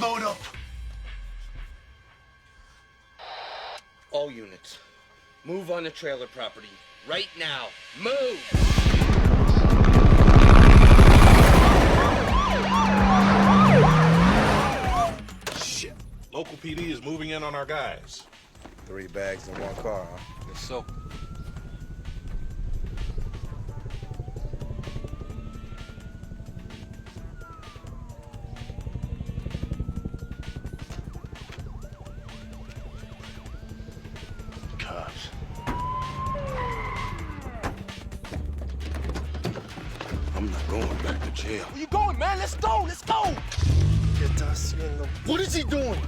Load up. All units, move on the trailer property. Right now. Move! Shit. Local PD is moving in on our guys. 3 bags in 1 car, huh? Yes, so. Cops. I'm not going back to jail. Where you going, man? Let's go! Let's go! What is he doing?